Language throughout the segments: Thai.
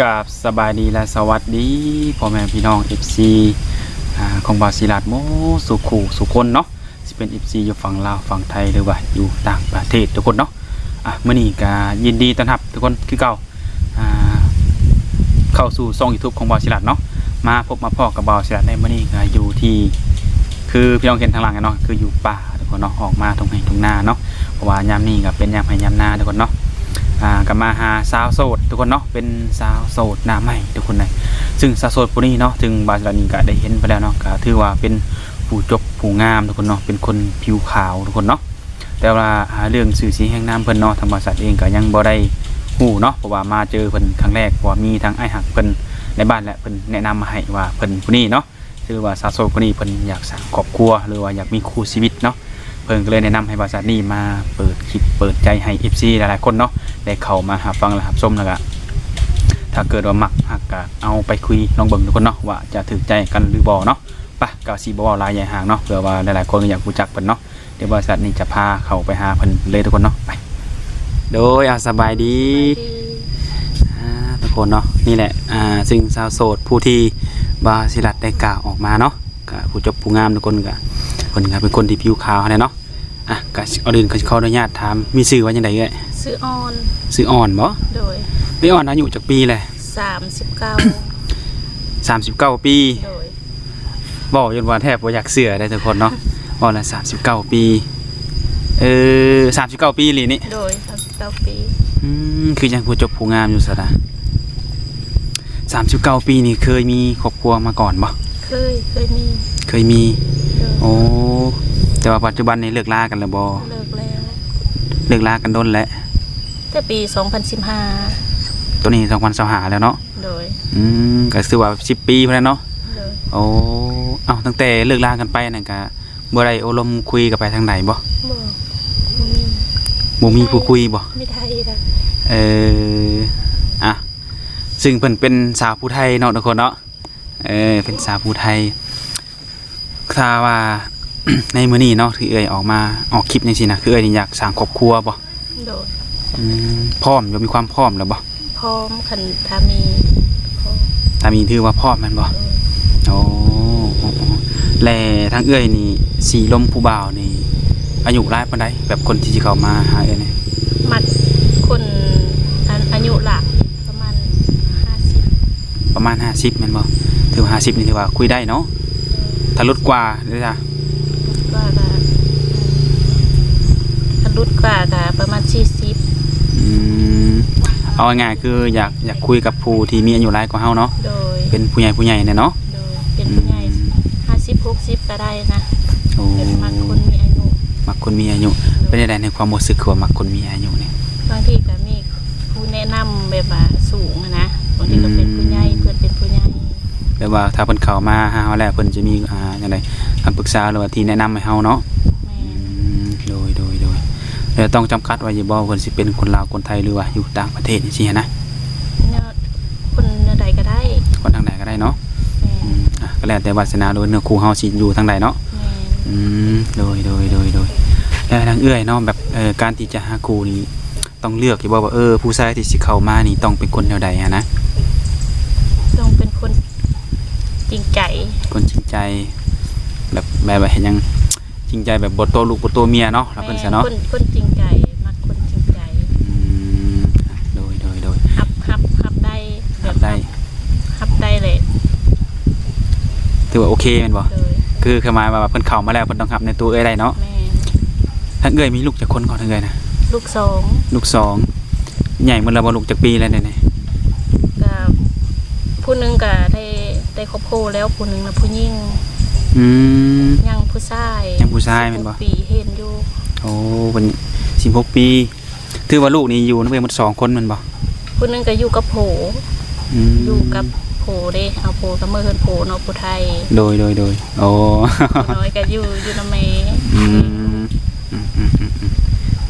กับสบายดีและสวัสดีพ่อแม่พี่น้อง FC ของบาซิลาดโมสุขูสุคนเนาะสิเป็น FC อยู่ฝั่งลาวฝั่งไทยหรือว่าอยู่ต่างประเทศทุกคนเนาะมื้อนี้ก็ยินดีต้อนรับทุกคนคือเก่าเข้าสู่ช่อง YouTube ของบาซิลาดเนาะมาพบมาพ่อกับบาซิลาดในมื้อนี้ก็อยู่ที่คือพี่น้องเห็นทางหลังกันเนาะคืออยู่ป่าทุกคนเนาะออกมาตรงไหนตรงหน้าเนาะเพราะว่ายามนี้ก็เป็นยามให้ยามนาทุกคนเนาะกับมาหาสาวโสดทุกคนเนาะเป็นสาวโสดหน้าใหม่ทุกคนเลยซึ่งสาวโสดผู้นี้เนาะถึงบาซิลานีก็ได้เห็นไปแล้วเนาะก็ถือว่าเป็นผู้จบผู้งามทุกคนเนาะเป็นคนผิวขาวทุกคนเนาะแต่ว่าเรื่องสื่อสีแห่งน้ำเพิ่นเนาะทางบริษัทเองก็ยังบ่ได้ฮู้เนาะเพราะว่ามาเจอเพิ่นครั้งแรกเพราะว่ามีทางไอ้หักเพิ่นในบ้านแหละเพิ่นแนะนำมาให้ว่าเพิ่นผู้นี้เนาะคือว่าสาวโสดผู้นี้เพิ่นอยากสร้างครอบครัวหรือว่าอยากมีคู่ชีวิตเนาะเพิ่นก็เลยแนะนำให้บริษัทนี้มาเปิดคลิปเปิดใจให้ FC หลายๆคนเนาะได้เข้ามาหาฟังและรับชมแล้วก็ถ้าเกิดว่ามักหักก็เอาไปคุยลองเบิ่งทุกคนเนาะว่าจะถูกใจกันหรือบ่เนาะป่ะก็สิบ่เว้าหลายใหญ่ห่างเนาะเผื่อว่าหลายๆคนอยากรู้จักเพิ่นเนาะเดี๋ยวบริษัทนี้จะพาเข้าไปหาเพิ่นเลยทุกคนเนาะไปโดยสบายดีทุกคนเนาะนี่แหละซึ่งสาวโสดผู้ที่บาซิลัดได้กล่าวออกมาเนาะก็ผู้จบผู้งามทุกคนก็เพิ่นก็เป็นคนที่ผิวขาวแน่เนาะก็เอาอื่นก็ขออนุญาตถามมีชื่อว่าจังได๋เอ้ยชื่ออ่อนชื่ออ่อนบ่โดยพี่อ่อนอายุจักปีเลย39 ปีโดยบอกจนว่าแทบบ่อยากเชื่อได้ทุกคนเนาะว่าละ39 ปี39 ปีเลยนี่โดย39 ปีคือยังผู้จบผู้งามอยู่ซะนะ39 ปีนี่เคยมีครอบครัวมาก่อนบ่เคยมีโอ้แต่ว่าปัจจุบันนี้เลิกลากันแล้วบ่เลิกแล้วเลิกลากันโดนแล้วแต่ปี2015ตัวนี้2025แล้วเนาะโดยก็คือว่า10 ปีพอแล้วเนาะโอ้ตั้งแต่เลิกลากันไปนั่นก็บ่ได้อบรมคุยกันไปทางใดบ่บ่มีผู้คุยบ่ไม่ไทยล่ะซึ่งเพิ่นเป็นสาวผู้ไทยเนาะทุกคนเนาะเป็นสาวผู้ไทยถ้าว่า ในมื้อนี้เนาะที่เอ่ยออกคลิปจังซี่นะคือเอ่ยอยากสร้างครอบครัวบ่โดยพร้อมมีความพร้อมแล้วบ่พร้อมคันถ้ามีถือว่าพร้อมแม่นบ่โอ้และทางเอ่ยนี่สีลมผู้บ่าวนี่อายุหลายปานใดแบบคนที่สิเข้ามาหาเอ่ยนี่มักคนอายุหลักประมาณ50แม่นบ่ถือว่า50นี่ถือว่าคุยได้เนาะถ้าลดกว่าเด้อจ้ะรุ่นกว่าก็ประมาณ40เอาง่ายๆคืออยากคุยกับผู้ที่มีอายุหลายกว่าเฮาเนาะเป็นผู้ใหญ่เนี่ยเนาะเป็นผู้ใหญ่50-60ก็ได้นะเป็นมักคนมีอายุเป็นได้ในความรู้สึกคือว่ามักคนมีอายุนี่บางทีก็มีผู้แนะนำแบบว่าสูงนะบางทีก็เป็นผู้ใหญ่เพื่อนเป็นผู้ใหญ่แบบว่าถ้าเพิ่นเข้ามาหาเฮาแล้วเพิ่นจะมีจังได๋คำปรึกษาหรือว่าที่แนะนำให้เฮาเนาะโดยแล้วต้องจำกัดไว้อยู่บ่เพิ่นสิเป็นคนลาวคนไทยหรือว่าอยู่ต่างประเทศจังซี่นะคนใดก็ได้คนทางใดก็ได้เนาะก็แล้วแต่วาสนาโดยเนื้อคู่เฮาสิอยู่ทางใดเนาะโดยแล้วทางเอื้อยเนาะแบบการที่จะหาคู่นี่ต้องเลือกอยู่บ่ว่าผู้ชายที่สิเข้ามานี่ต้องเป็นคนแนวใดนะต้องเป็นคนจริงใจแบบเห็นยังจริงใจแบบบ่ตัวลูกบ่ตัวเมียเนาะแล้วเพิ่นซะเนาะคนจริงใจมักคนจริงใจโดยฮับได้เลยถือว่าโอเคแม่นบ่คือหมายว่าเพิ่นเข้ามาแล้วเพิ่นต้องฮับในตัวเอ้ยได้เนาะทั้งเอ้ยมีลูกจักคนก่อนทั้งเอ้ยนะลูก2ใหญ่หมดแล้วบ่ลูกจักปีแล้วเนี่ยก็ผู้นึงก็ได้ครอบครัวแล้วผู้นึงน่ะผู้หญิงยังผู้ชายแม่นบ่ปีเห็นอยู่โอ้เพิ่น16 ปีถือว่าลูกนี่อยู่นำเพิ่นหมด2คนแม่นบ่ผู้นึงก็อยู่กับโผอยู่กับโผเด้เอาโผกับมือเพิ่นโผเนาะผู้ไทยโดยโอ้น้อยก็อยู่นำแม่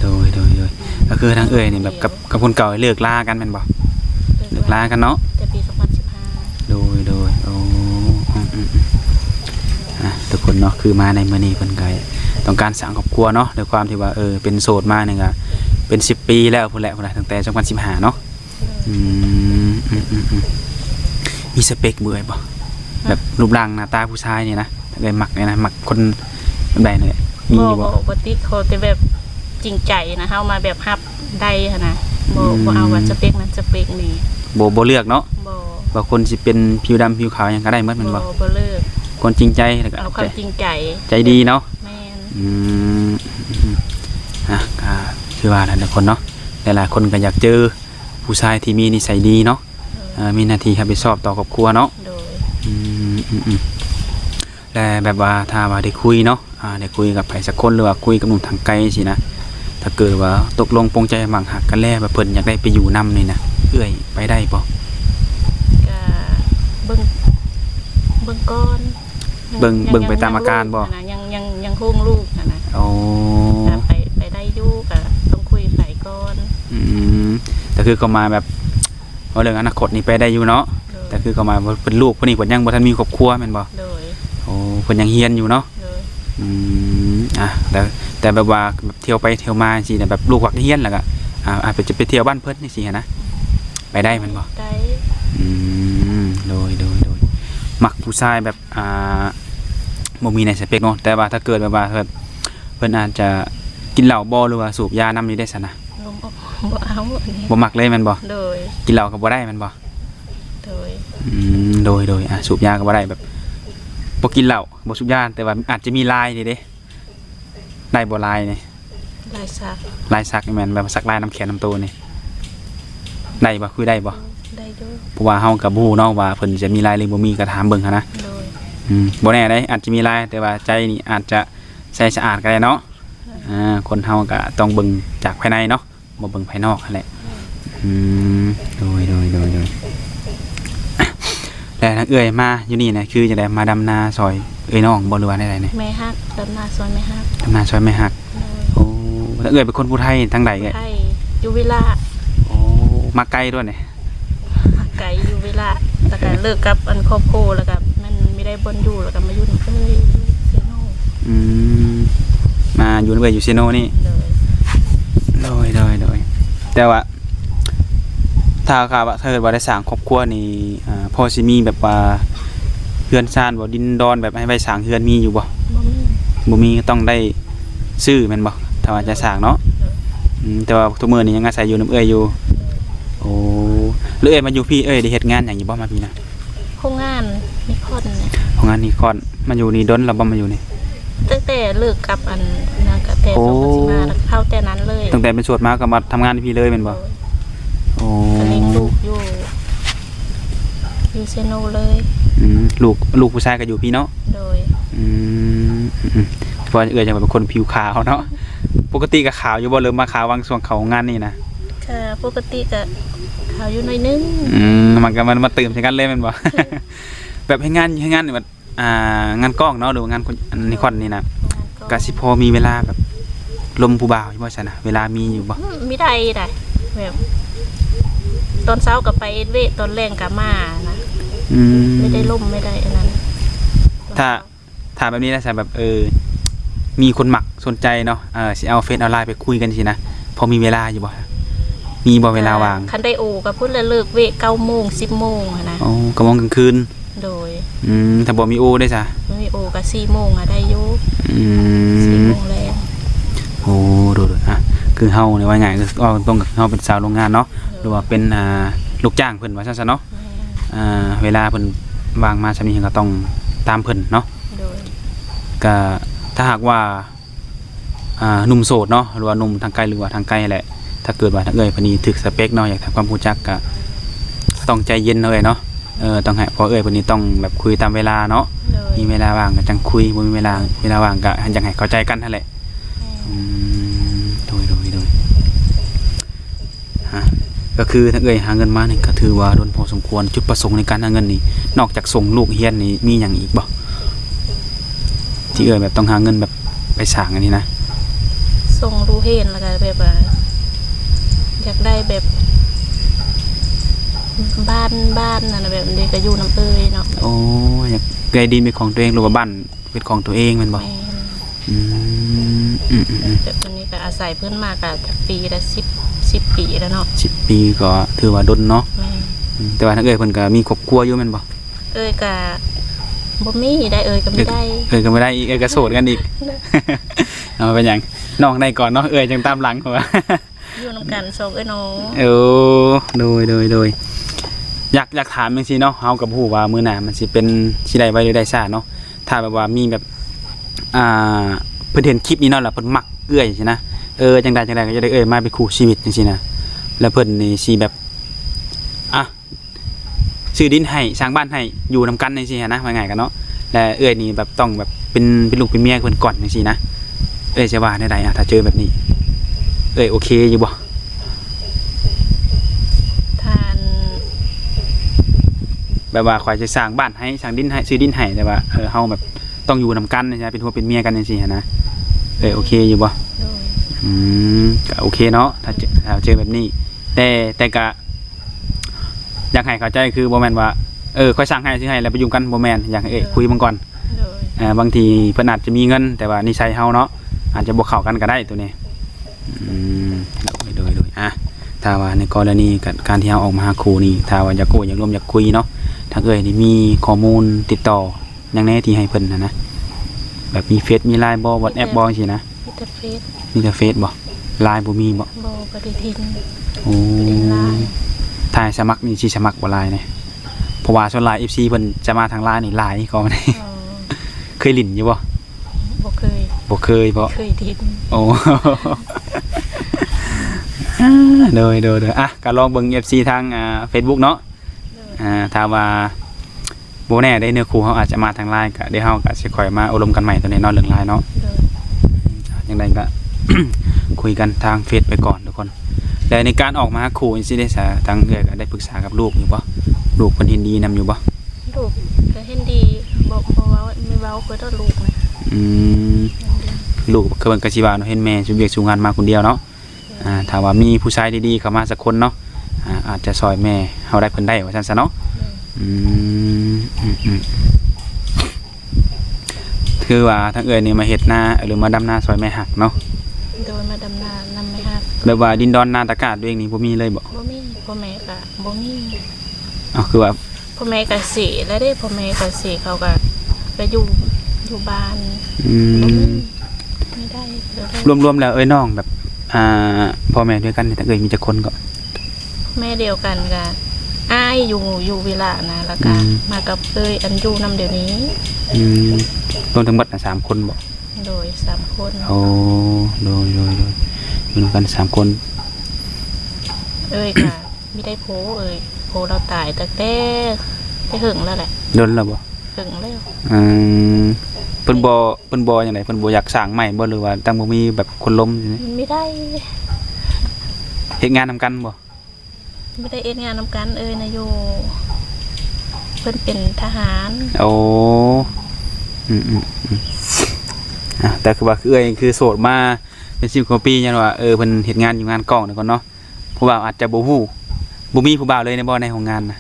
โดยก็คือทางเอ่ยนี่แบบกับคนเก่าเลิกลากันแม่นบ่เลิกลากันเนาะแต่ปี2015โดยโอ้ทุกคนเนาะคือมาในมื้อนี้เพิ่นก็ต้องการสร้างครอบครัวเนาะด้วยความที่ว่าเป็นโสดมานี่ก็เป็น10 ปีแล้วพุ่นแหละตั้งแต่2015เนาะ มีสเปคเบื่อบ่แบบรูปร่างหน้าตาผู้ชายนี่นะถ้าเกิดมักเนี่ยนะมักคนแบบใดเนี่ยมี บ่ บ่ บ่ติดเขาแต่แบบจริงใจนะเฮามาแบบฮับได้หั่นนะบ่เอาว่าสเปคนั้นสเปคนี้บ่เลือกเนาะ บ่ ว่าคนสิเป็นผิวดำผิวขาวหยังก็ได้หมดแม่นบ่ บ่เลิก คนจริงใจแล้วก็ เอาความจริงใจ ใจดีเนาะ แม่น ก็คือว่าทุกคนเนาะหลายๆคนก็อยากเจอผู้ชายที่มีนิสัยดีเนาะมีหน้าที่รับผิดชอบต่อครอบครัวเนาะโดยแต่แบบว่าถ้าว่าได้คุยเนาะได้คุยกับไผสักคนหรือว่าคุยกับหนุ่มทางไกลสินะถ้าเกิดว่าตกลงปรงใจหมั่งหักกันแล้วแบบเพิ่นอยากได้ไปอยู่นำนี่นะเอื้อยไปได้บ่ก็เบิ่งก่อน เบิ่งไปตามอาการบ่ยังโฮงลูกนะโอ้ไปได้อยู่ก็ต้องคุยไปก่อนแต่คือก็มาแบบเอาเรื่องอนาคตนี่ไปได้อยู่เนาะแต่คือก็มาเป็นลูกเพิ่นนี่เพิ่นยังบ่ทันมีครอบครัวแม่นบ่โดยโอ้เพิ่นยังเรียนอยู่เนาะแต่แบบว่าแบบเที่ยวไปเที่ยวมาสิแต่แบบลูกวักเรียนแล้วก็อาจจะไปเที่ยวบ้านเพิ่นจังซี่นะไปได้แม่นบ่ได้โดยมักผู้ชายแบบบ่มีในสเปคเนาะแต่ว่าถ้าเกิดแบบว่าเพิ่นอาจจะกินเหล้าบ่หรือว่าสูบยานำนี่ได้ซั่นนะบ่เอาอันนี้บ่มักเลยแม่นบ่โดยกินเหล้าก็บ่ได้แม่นบ่โดยสูบยาก็บ่ได้แบบบ่กินเหล้าบ่สูบยาแต่ว่าอาจจะมีลายนี่เด้ได้บ่ลายนี่ลายสักนี่แม่นแบบสักลายน้ำแขนน้ำตัวนี่ได้บ่คุยได้บ่ได้อยู่เพราะว่าเฮาก็บ่ฮู้เนาะว่าเพิ่นจะมีลายหรือบ่มีก็ถามเบิ่งหั่นนะโดยบ่แน่ได้อาจจะมีลายแต่ว่าใจนี่อาจจะใสสะอาดก็ได้เนาะคนเฮาก็ต้องเบิ่งจากภายในเนาะบ่เบิ่งภายนอกนั่นแหละโดยแล้วทางเอื้อยมาอยู่นี่นะคือจังได๋มาดำนาซอยเอ้ยน้องบ่หรือว่าได้ๆนี่แม่ฮักดำนาซอยแม่ฮักดำนาซอยแม่ฮักโอ้ทางเอื้อยเป็นคนผู้ไทยทางใดไทยอยู่วิลาโอ้มาไกลด้วยนี่มาไกลอยู่วิลาแล้วก็เลิกกับอันครอบครัวแล้วก็มันไม่ได้บ่อยู่แล้วก็มาอยู่นำเอ้ยเซโนมาอยู่เอื้อยอยู่เซโนนี่โดยแต่ว่าถ้าว่าถ้าเกิดว่าได้สร้างครอบครัวนี่พอสิมีแบบว่าเฮือนซ่านบ่ดินดอนแบบให้ไว้สร้างเฮือนมีอยู่บ่มีก็ต้องได้ซื้อแม่นบ่ถ้าว่าจะสร้างเนาะแต่ว่าทุกมื้อนี้ยังอาศัยอยู่นำเอื้อยอยู่โอ้เอื้อยมาอยู่พี่เอ้ยได้เฮ็ดงานหยังอยู่บ่มาพี่นะโรงงานนิคอนเนี่ยโรงงานนิคอนมาอยู่นี่ดนแล้วบ่มาอยู่นี่ตั้งแต่เลิกกับอันนางกะแต2015แล้วเข้าแต่นั้นเลยตั้งแต่เป็นโสดมาก็มาทำงานที่พี่เลยแม่นบ่โอ้เลี้ยงลูกอยู่เซโนเลยลูกผู้ชายก็อยู่พี่เนาะโดยเพราะเอื้อยจังเป็นคนผิวขาวเนาะปกติก็ขาวอยู่บ่เริ่มมาขาววางช่วงเขางานนี่นะค่ะปกติก็ขาวอยู่หน่อยนึงมันก็มาตื่มใส่กันเลยแม่นบ่แบบให้งานนี่มันงานกล้องเนาะหรืองานนิคอนนี่นะก็สิพอมีเวลาแบบลมผู้บ่าวอยู่บ่ซั่นน่ะเวลามีอยู่บ่มีได้แบบตอนเช้าก็ไปเวทตอนแรงก็มานะไม่ได้ล่มไม่ได้อันนั้นถ้าแบบนี้นะแบบมีคนหมักสนใจเนาะสิเอาเฟซเอาไลน์ไปคุยกันสินะพอมีเวลาอยู่บ่มีบ่เวลาว่างคันได้โอก็พุ่นละเลิกเวท 9:00 น 10:00 นนะอ๋อก็มองกลางคืนโดยถ้าบ่มีโอได้ซะมีโอก็ 4:00 นได้อยู่4:00 นแลงโอ้ดูคือเฮาเนี่ยว่าง่ายคือตรงกับเฮาเป็นสาวโรงงานเนาะหรือว่าเป็นลูกจ้างเพิ่นว่าซั่นๆเนาะเวลาเพิ่นวางมาซำนี้ก็ต้องตามเพิ่นเนาะก็ถ้าหากว่าหนุ่มโสดเนาะหรือว่าหนุ่มทางไกลหรือว่าทางไกลแหละถ้าเกิดว่าทางเอ้ยพอดีถึกสเปคเนาะอยากทำความรู้จักก็ต้องใจเย็นเลยเนาะต้องให้พอเอ้ยพอดีต้องแบบคุยตามเวลาเนาะมีเวลาว่างก็จังคุยบ่มีเวลาว่างก็จังให้เข้าใจกันนั่นแหละโดยก็คือถ้าเอ้ยหาเงินมานี่ก็ถือว่าโดนพอสมควรจุดประสงค์ในการหาเงินนี่นอกจากส่งลูกเรียนนี่มีหยังอีกบ่ที่เอ้ยแบบต้องหาเงินแบบไปสร้างอันนี้นะส่งลูกเรียนแล้วก็แบบอยากได้แบบบ้านนั่นแบบนี้ก็อยู่นำเอ้ยเนาะโอ้อยากได้ดินเป็นของตัวเองหรือว่าบ้านเป็นของตัวเองแม่นบ่แบบนี้ก็อาศัยเพิ่นมาก็ปีละ10 ปีแล้วเนาะ10 ปีก็ถือว่าดนเนาะ แต่ว่าทั้งเพิ่นก็มีครอบครัวอยู่แม่นบ่ ก็บ่มีได้ก็ไม่ได้ ก็ไม่ได้อีกก็โสดกันอีก เอาเป็นหยังน้องได้ก่อนเนาะจังตามหลังเขาว่า อยู่นำกันสองน้อง โดยอยากถามจังซี่เนาะเฮากับฮู้ว่ามื้อหน้ามันสิเป็นสิได้ไว้หรือได้ซ่าเนาะถ้าแบบว่ามีแบบเพิ่นเห็นคลิปนี้เนาะแล้วเพิ่นมักใช่นะจังใดก็จะได้มาเป็นคู่ชีวิตจังซี่นะแล้วเพิ่นนี่สิแบบซื้อดินให้สร้างบ้านให้อยู่นำกันจังซี่นะว่าง่ายกันเนาะและนี่แบบต้องแบบเป็นลูกเป็นเมียเพิ่นก่อนจังซี่นะจะว่าได้ถ้าเจอแบบนี้โอเคอยู่บ่ ทาน แบบว่าข่อยจะสร้างบ้านให้สร้างดินให้ซื้อดินให้แต่ว่าเฮาแบบต้องอยู่นำกันนะเป็นผัวเป็นเมียกันจังซี่นะโอเคอยู่บ่ก็โอเคเนาะถ้าเจอแบบนี้แต่ก็อยากให้เข้าใจคือบ่แม่นว่าค่อยสร้างให้ซื้อให้แล้วไปอยู่กันบ่แม่นอยากให้คุยมันก่อนบางทีเพิ่นอาจจะมีเงินแต่ว่านิสัยเฮาเนาะอาจจะบ่เข้ากันก็ได้ตัวนี้โดยถ้าว่าในกรณีการที่เฮาออกมาหาครูนี่ถ้าว่าอยากอยากร่วมอยากคุยเนาะถ้านี่มีข้อมูลติดต่ออย่างแน่ที่ให้เพิ่นนะแบบมีเฟซมี LINE บ่ WhatsApp บ่จังซี่นะมีแต่เฟซบ่ LINE บ่มีบ่ได้ทินโอ้ถ้าสมัครนี่สิสมัครบ่ LINE เนี่ยเพราะว่าส่วน LINE FC เพิ่นจะมาทาง LINE นี่หลายก็มันเคยลิ้นอยู่บ่บ่เคยบ่เคยทินโอ้โดยก็ลองเบิ่ง FC ทาง Facebook เนาะถ้าว่าบ่แน่ได้เนื้อคู่เฮาอาจจะมาทาง LINE ก็เดี๋ยวเฮาก็สิค่อยมาอบรมกันใหม่ตัวนี้เนาะเรื่อง LINE เนาะจังได๋ก็ คุยกันทางเฟซไปก่อนทุกคนแต่ในการออกมาคู่จังซี่ได้ซะทางก็ได้ปรึกษากับลูกอยู่บ่ลูกเพิ่นเห็นดีนำอยู่บ่ลูกก็เห็นดีบอกว่าไม่เว้าเพิ่นต้องลูกนะลูกคือเพิ่นก็สิว่าเนาะเห็นแม่สุเวียกสู่งานมาคนเดียวเนาะถ้าว่ามีผู้ชายดีๆเข้ามาสักคนเนาะอาจจะซอยแม่เฮาได้เพิ่นได้ว่าซั่นซะเนาะคือว่าทั้งนี่มาเฮ็ดนาหรือมาดำนาซอยแม่หักเนาะโดยมาดำนานำแม่หักแบบว่าดินดอนนาตะกาศตัวเองนี่บ่มีเลยบ่มีพ่อแม่ก็บ่มีคือว่าพ่อแม่ก็เสียแล้วได้พ่อแม่ก็เสียเขาก็ไปอยู่บ้านไม่ได้รวมๆแล้วน้องแบบพ่อแม่ด้วยกันแต่มีจักคนก็แม่เดียวกันก็อ้ายอยู่เวลานะแล้วก็มากับอันอยู่นำเดี๋ยวนี้รวมทั้งหมด3คนบ่โดย3คนโอ้โดยอยู่กัน3คนค่ะไม่ได้โพเราตายแต่หึงแล้วแหละโดนแล้วบ่หึงแล้วเพิ่นบ่จังได๋เพิ่นบ่อยากสร้างใหม่บ่หรือว่าตั้งบ่มีแบบคนล้มจังซี่มันไม่ได้เฮ็ดงานนำกันบ่ไม่ได้เอ็ดงานนำกันนะอยู่เพิ่นเป็นทหารโอ้แต่คือว่าคือโสดมาเป็น10กว่าปียันว่าเพิ่นเฮ็ดงานอยู่งานกองนี่ก่อนเนาะผู้บ่าวอาจจะบ่ฮู้บ่มีผู้บ่าวเลยในบ่ในโรงงานน่ะ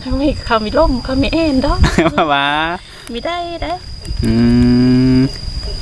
เขามีล่มเขามีแอนดอกว่ามีได้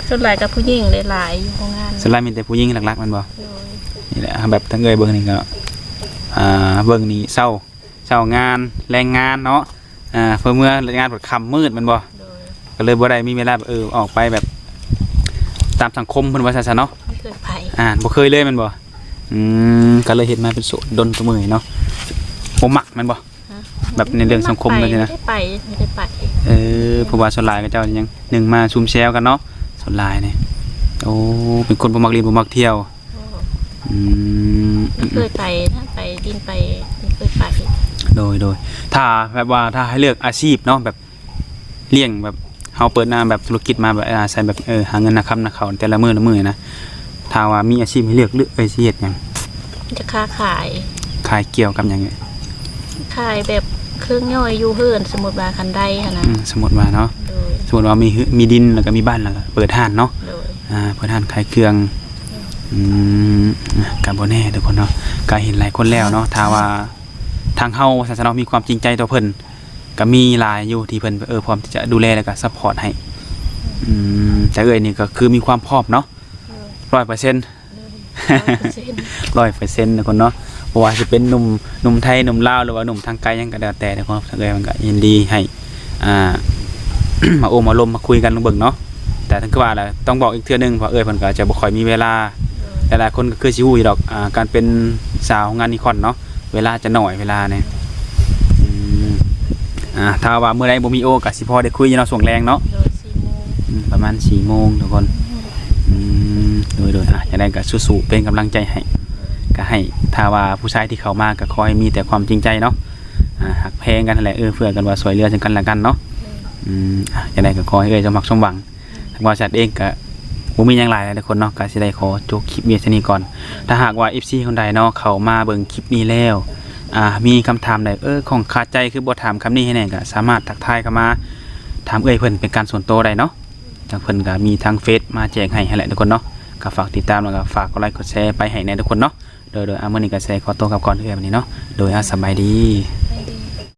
ส่วนหลายกับผู้หญิงหลายอยู่โรงงานส่วนหลายมีแต่ผู้หญิงหลักๆมันบ่นี่แหละแบบทั้งเบิ่งนี่ก็เบิ่งนี่เช้างานแรงงานเนาะเพื่อเมื่องานแบบค่ำมืดมันบ่ก็เลยบ่ได้มีเวลาออกไปแบบตามสังคมเพิ่นว่าซั่นเนาะไม่เคยไปบ่เคยเลยมันบ่ก็เลยเฮ็ดมาเป็นโสดดนตัวมือเนาะบ่มักมันบ่แบบในเรื่องสังคมเลยนะไม่ได้ไปผู้ว่าส่วนหลายก็เจ้ายังนึงมาซุ่มแซวกันเนาะส่วนหลายนี่โอ้เป็นคนบ่มักเรียนบ่มักเที่ยวเคยไปถ้าไปดินไปเคยไปโดยถ้าแบบว่าถ้าให้เลือกอาชีพเนาะแบบเลี้ยงแบบเฮาเปิดหน้าแบบธุรกิจมาแบบใส่แบบหาเงินนะเขาแต่ละมื้อนะถ้าว่ามีอาชีพให้เลือกสิเฮ็ดหยังจะค้าขายเกี่ยวกับหยังไงขายแบบเครื่องย่อยอยู่เฮือนสมุดบาคันไดค่ะนะสมุดว่าเนาะสมุดว่ามีดินแล้วก็มีบ้านแล้วก็เปิดห้านเนาะเปิดห้านขายเครื่องการบ่แน่ทุกคนเนาะก็เห็นหลายคนแล้วเนาะถ้าว่าทางเฮาศาสนามีความจริงใจต่อเพิ่นก็มีหลายอยู่ที่เพิ่นพร้อมที่จะดูแลแล้วก็ซัพพอร์ตให้แต่นี่ก็คือมีความพร้อมเนาะ100% 100%ทุกคนเนาะ ราะว่าสิเป็นหนุ่มไทยหนุ่มลาวหรือว่าหนุ่มทางไกลยังก็แล้วแต่ทุกคนเอ้ยมันก็ยินดีให้มาโอมาลมมาคุยกันลงเบิ่งเนาะแต่ทั้งคือว่าแหละต้องบอกอีกเทื่อนึงเพราะเอ้ยเพิ่นก็จะบ่ค่อยมีเวลาหลายๆคนก็คือสิฮู้อยู่ดอกการเป็นสาวงานนิคอนเนาะเวลาจะน้อยเวลาเนี่ยถ้าว่าเมื่อใดบ่มีโอก็สิพอได้คุยอยู่เนาะช่วงแรงเนาะ โดย4 โมง ประมาณ4 โมงทุกคนโดยอย่างไรก็สู้ๆเป็นกำลังใจให้ก็ให้ถ้าว่าผู้ชายที่เข้ามาก็ขอให้มีแต่ความจริงใจเนาะหักแพงกันนั่นแหละเพื่อกันว่าสวยเรือซึ่งกันและกันเนาะอย่างไรก็ขอให้สมหวังสมหวังทางบริษัทเองก็บ่มีหยังหลายหลายคนเนาะก็สิได้ขอจบคลิปเวียดนี้ก่อนถ้าหากว่า FC คนใดเนาะเข้ามาเบิ่งคลิปนี้แล้วมีคำถามใดของคาใจคือบ่ถามคำนี้ให้แน่ก็สามารถทักทายเข้ามาถามเพิ่นเป็นการส่วนตัวได้เนาะทางเพิ่นก็มีทางเฟซมาแจ้งให้แหละทุกคนเนาะก็ฝากติดตามแล้วก็ฝากกดไลค์กดแชร์ไปให้แน่ทุกคนเนาะโดยมื้อนี้ก็แชร์ขอตัวกลับก่อนเอื้อวันนี้เนาะโดยสบายดี ไปดี